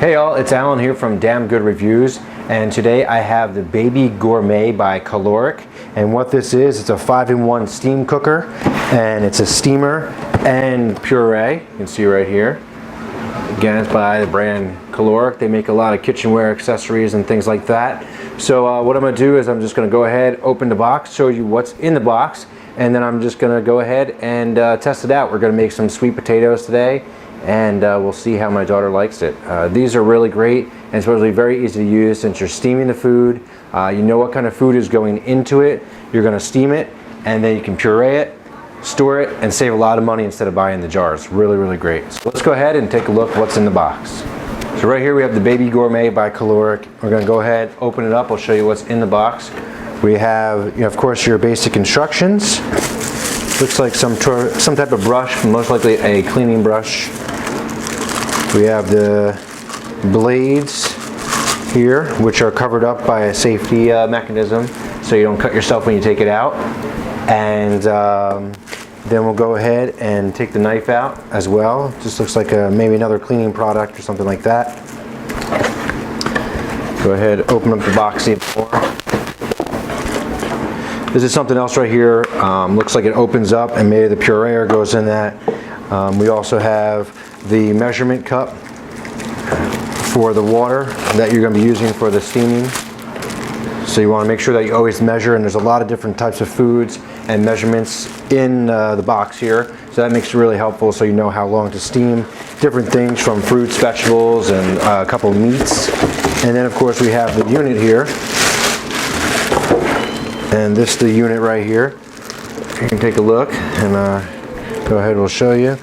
Hey all, it's Alan here from Damn Good Reviews, and today I have the Baby Gourmet by Kalorik. And what this is, it's a 5-in-1 steam cooker, and it's a steamer and puree. You can see right here. Again, it's by the brand Kalorik. They make a lot of kitchenware accessories and things like that. So what I'm going to do is I'm just going to go ahead, open the box, show you what's in the box, and then I'm just going to go ahead and test it out. We're going to make some sweet potatoes today, and we'll see how my daughter likes it. These are really great, and it's supposed to be very easy to use since you're steaming the food. You know what kind of food is going into it. You're going to steam it, and then you can puree it, store it, and save a lot of money instead of buying the jars. Really, really great. So let's go ahead and take a look what's in the box. So right here we have the Baby Gourmet by Kalorik. We're going to go ahead, open it up. I'll show you what's in the box. We have, of course, your basic instructions. Looks like some type of brush, most likely a cleaning brush. We have the blades here, which are covered up by a safety mechanism, so you don't cut yourself when you take it out. And then we'll go ahead and take the knife out as well. Just looks like maybe another cleaning product or something like that. Go ahead, open up the box even more. This is something else right here. Looks like it opens up and maybe the pureer goes in that. We also have the measurement cup for the water that you're going to be using for the steaming. So you want to make sure that you always measure, and there's a lot of different types of foods and measurements in the box here. So that makes it really helpful, so you know how long to steam different things from fruits, vegetables, and a couple of meats. And then of course we have the unit here. And this is the unit right here. You can take a look and go ahead, we'll show you.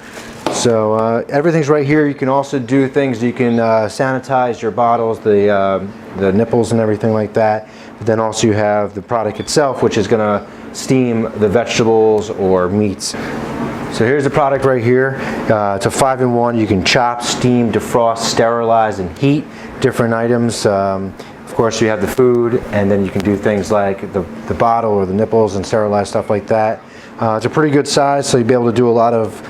So everything's right here. You can also do things. You can sanitize your bottles, the nipples and everything like that. But then also you have the product itself, which is going to steam the vegetables or meats. So here's the product right here. It's a 5-in-1. You can chop, steam, defrost, sterilize, and heat different items. Of course, you have the food, and then you can do things like the bottle or the nipples and sterilize stuff like that. It's a pretty good size, so you'll be able to do a lot of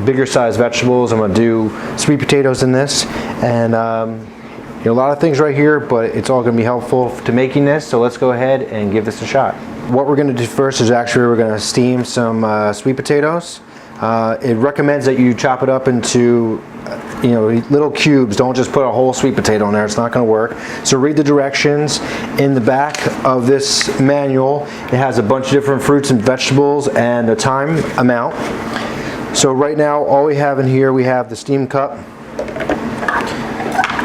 bigger size vegetables. I'm going to do sweet potatoes in this, and a lot of things right here, but it's all going to be helpful to making this. So let's go ahead and give this a shot. What we're going to do first is actually we're going to steam some sweet potatoes. It recommends that you chop it up into little cubes. Don't just put a whole sweet potato in there. It's not going to work. So read the directions in the back of this manual. It has a bunch of different fruits and vegetables and the time amount. So right now all we have in here, we have the steam cup.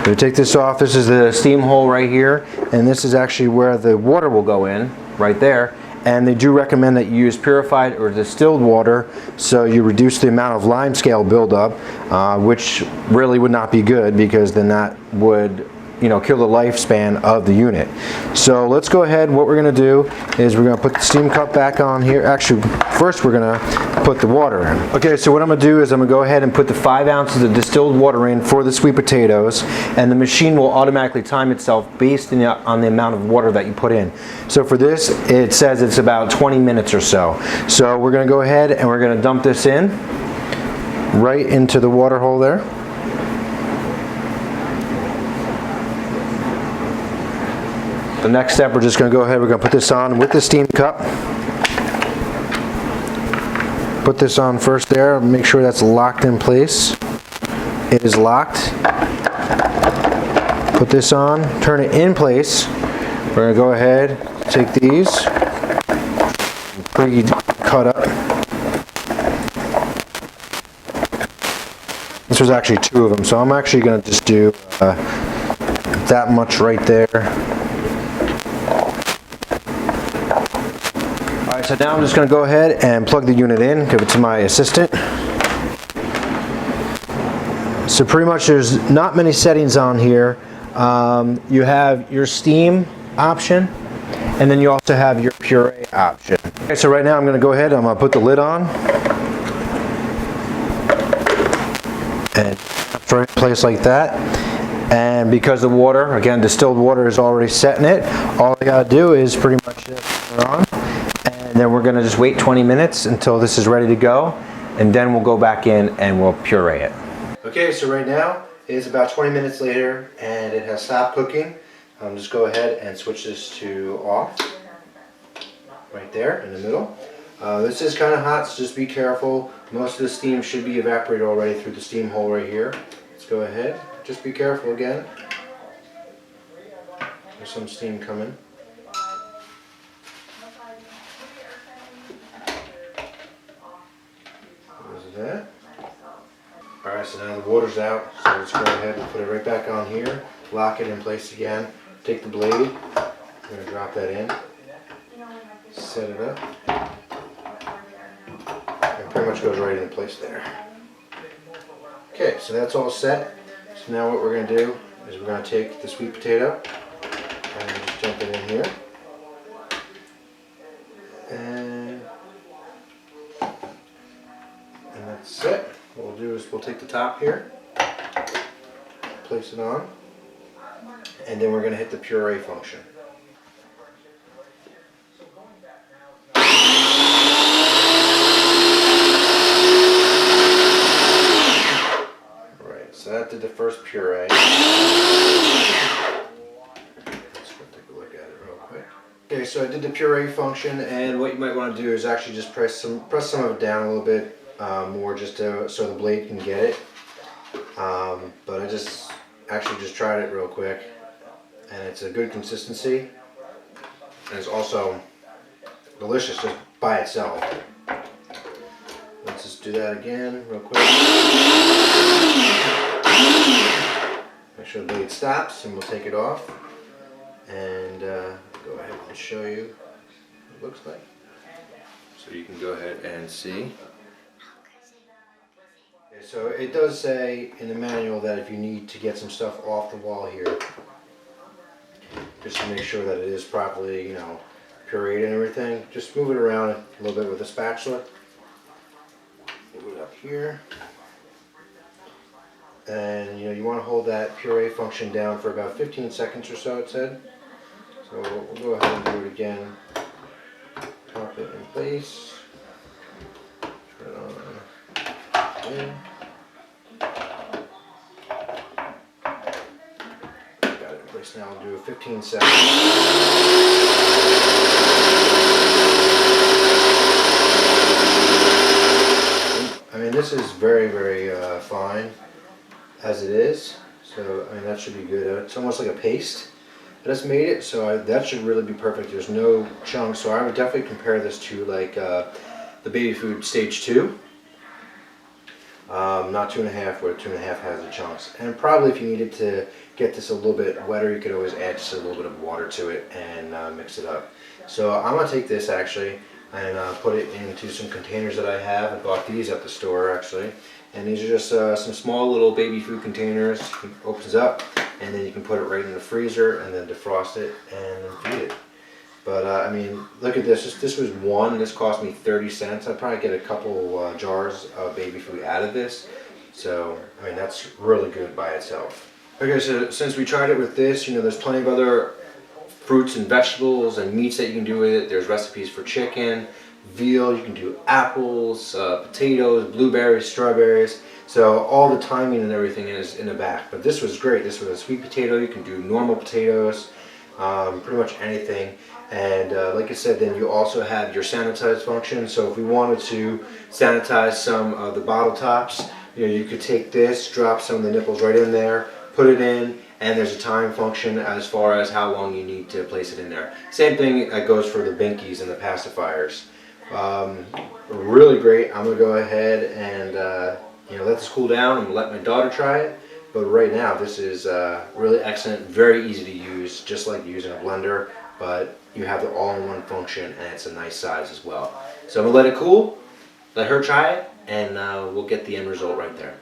We take this off. This is the steam hole right here, and this is actually where the water will go in, right there. And they do recommend that you use purified or distilled water, so you reduce the amount of lime scale buildup, which really would not be good, because then that would kill the lifespan of the unit. So let's go ahead. What we're going to do is we're going to put the steam cup back on here. Actually, first we're going to put the water in. Okay, so what I'm going to do is I'm going to go ahead and put the 5 ounces of distilled water in for the sweet potatoes, and the machine will automatically time itself based on the amount of water that you put in. So for this, it says it's about 20 minutes or so. So we're going to go ahead and we're going to dump this in right into the water hole there. The next step, we're just going to go ahead, we're going to put this on with the steam cup. Put this on first there, make sure that's locked in place. It is locked. Put this on, turn it in place. We're going to go ahead, take these, pre-cut up. This was actually 2 of them, so I'm actually going to just do that much right there. Alright, so now I'm just going to go ahead and plug the unit in, give it to my assistant. So pretty much there's not many settings on here. You have your steam option, and then you also have your puree option. Okay, so right now I'm going to go ahead, I'm going to put the lid on. And it's right in place like that. And because the water, again, distilled water is already set in it, all I got to do is pretty much just turn it on. And then we're going to just wait 20 minutes until this is ready to go, and then we'll go back in and we'll puree it. Okay, so right now It's about 20 minutes later and it has stopped cooking. Just go ahead and switch this to off, right there in the middle. This is kind of hot, so just be careful. Most of the steam should be evaporated already through the steam hole right here. Let's go ahead, just be careful again. There's some steam coming. There's that. Alright, so now the water's out, so let's go ahead and put it right back on here, lock it in place again, take the blade, I'm going to drop that in, set it up, and pretty much goes right in place there. Okay, so that's all set. So now what we're going to do is we're going to take the sweet potato and just dump it in here. And that's it. What we'll do is we'll take the top here, place it on, and then we're going to hit the puree function. Alright, so that did the first puree. Let's go take a look at it real quick. Okay, so I did the puree function, and what you might want to do is actually just press some of it down a little bit. More just so the blade can get it, but I just tried it real quick, and it's a good consistency, and it's also delicious just by itself. Let's just do that again real quick. Make sure the blade stops, and we'll take it off, and go ahead and show you what it looks like, so you can go ahead and see. So it does say in the manual that if you need to get some stuff off the wall here, just to make sure that it is properly, you know, pureed and everything, just move it around a little bit with a spatula. Move it up here. And you know, you want to hold that puree function down for about 15 seconds or so, it said. So we'll go ahead and do it again. Pop it in place. Turn it on. In. Now I'll do a 15 seconds. I mean, this is very, very fine as it is. So, I mean, that should be good. It's almost like a paste. I just made it, so that should really be perfect. There's no chunks, so I would definitely compare this to like the baby food stage 2. Not 2.5, where 2.5 has the chunks. And probably if you needed to get this a little bit wetter, you could always add just a little bit of water to it and mix it up. So I'm going to take this actually and put it into some containers that I have. I bought these at the store actually. And these are just some small little baby food containers. It opens up and then you can put it right in the freezer and then defrost it and feed it. But I mean, look at this. This was one. This cost me 30 cents. I'd probably get a couple jars of baby food out of this. So, I mean, that's really good by itself. Okay, so since we tried it with this, you know, there's plenty of other fruits and vegetables and meats that you can do with it. There's recipes for chicken, veal. You can do apples, potatoes, blueberries, strawberries. So all the timing and everything is in the back. But this was great. This was a sweet potato. You can do normal potatoes, pretty much anything. And like I said, then you also have your sanitize function. So if we wanted to sanitize some of the bottle tops, you know, you could take this, drop some of the nipples right in there, put it in, and there's a time function as far as how long you need to place it in there. Same thing goes for the binkies and the pacifiers. Really great. I'm gonna go ahead and you know, let this cool down and let my daughter try it. But right now, this is really excellent, very easy to use, just like using a blender. But you have the all-in-one function, and it's a nice size as well. So I'm gonna let it cool, let her try it, and we'll get the end result right there.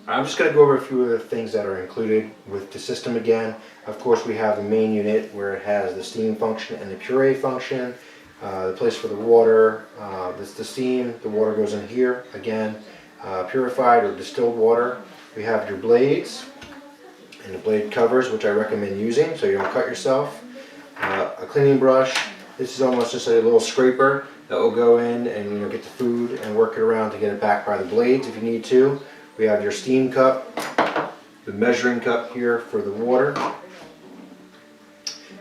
I'm just gonna go over a few of the things that are included with the system again. Of course, we have the main unit where it has the steam function and the puree function, the place for the water, this the steam, the water goes in here, again, purified or distilled water. We have your blades and the blade covers, which I recommend using so you don't cut yourself. A cleaning brush. This is almost just a little scraper that will go in and, you know, get the food and work it around to get it back by the blades if you need to. We have your steam cup, the measuring cup here for the water.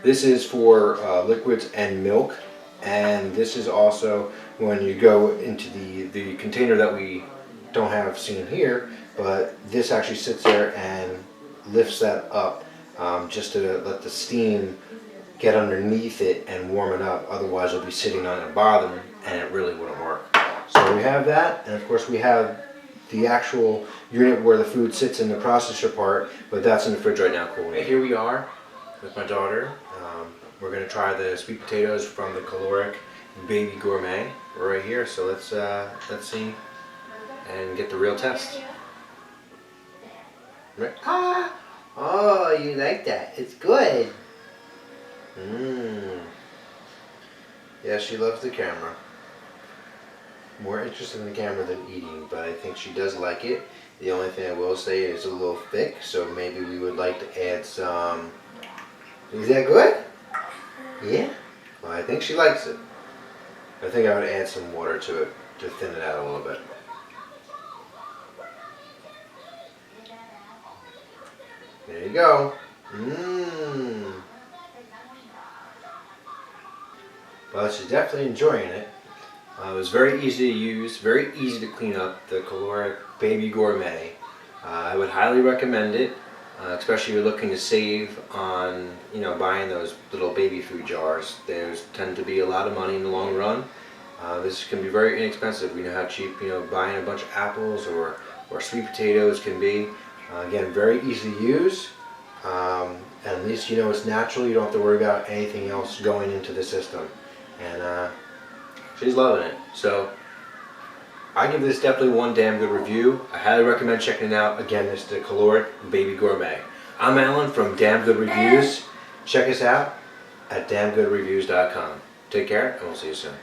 This is for liquids and milk, and this is also when you go into the container that we don't have seen here, but this actually sits there and lifts that up just to let the steam get underneath it and warm it up. Otherwise it'll be sitting on the bottom and it really wouldn't work. So we have that, and of course we have the actual unit where the food sits in the processor part, but that's in the fridge right now cooling. Here we are with my daughter. We're going to try the sweet potatoes from the Kalorik Baby Gourmet. We're right here, so let's see and get the real test. Right. Ah! Oh, you like that? It's good. Mmm. Yeah, she loves the camera. More interested in the camera than eating, but I think she does like it. The only thing I will say is a little thick, so maybe we would like to add some. Is that good? Yeah? Well, I think she likes it. I think I would add some water to it to thin it out a little bit. There you go. Mmm. Well, she's definitely enjoying it. It was very easy to use, very easy to clean up, the Kalorik Baby Gourmet. I would highly recommend it, especially if you're looking to save on, buying those little baby food jars. Those tend to be a lot of money in the long run. This can be very inexpensive. We know how cheap, buying a bunch of apples or sweet potatoes can be. Again, very easy to use. And at least it's natural. You don't have to worry about anything else going into the system. And she's loving it. So I give this definitely one damn good review. I highly recommend checking it out. Again, this is the Kalorik Baby Gourmet. I'm Alan from Damn Good Reviews. Check us out at damngoodreviews.com. Take care, and we'll see you soon.